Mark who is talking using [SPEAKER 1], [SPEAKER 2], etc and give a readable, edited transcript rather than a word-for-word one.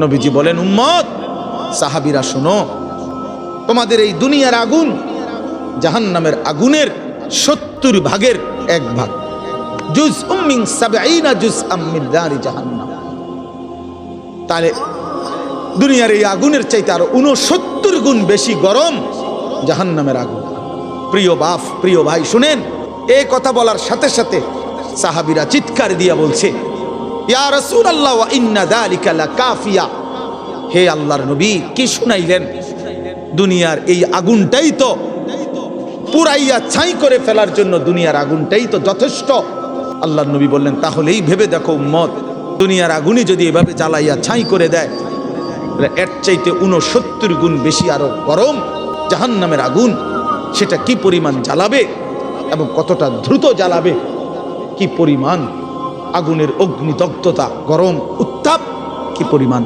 [SPEAKER 1] নবীজি বলেন, উম্মত সাহাবীরা শোনো, তোমাদের এই দুনিয়ার আগুন জাহান্নামের আগুনের 70 ভাগের 1 ভাগ, জুজউম মিন 70 জুজআম মিন নারি জাহান্নাম। তাহলে দুনিয়ার এই আগুনের চাইতে আরো 69 গুণ বেশি গরম জাহান্নামের আগুন। প্রিয় বাপ, প্রিয় ভাই, শুনেন, এই কথা বলার সাথে সাথে সাহাবীরা চিৎকার দিয়া বলছে, ইয়া রাসূলুল্লাহ ওয়া ইন্না যালিকা লাকাফিয়া। হে আল্লাহর নবী, কি শুনাইলেন? দুনিয়ার এই আগুনটাই তো পুরাইয়া ছাই করে ফেলার জন্য, দুনিয়ার আগুনটাই তো যথেষ্ট। আল্লাহর নবী বললেন, তাহলেই ভেবে দেখো উম্মত, দুনিয়ার আগুনই যদি এভাবে জ্বালাইয়া ছাই করে দেয়, এর চাইতে 69 গুণ বেশি আরো গরম জাহান্নামের আগুন, সেটা কি পরিমাণ জ্বালাবে এবং কতটা দ্রুত জ্বালাবে, কি পরিমাণ আগুনের অগ্নিদগ্ধতা, গরম উত্তাপ কি পরিমাণ।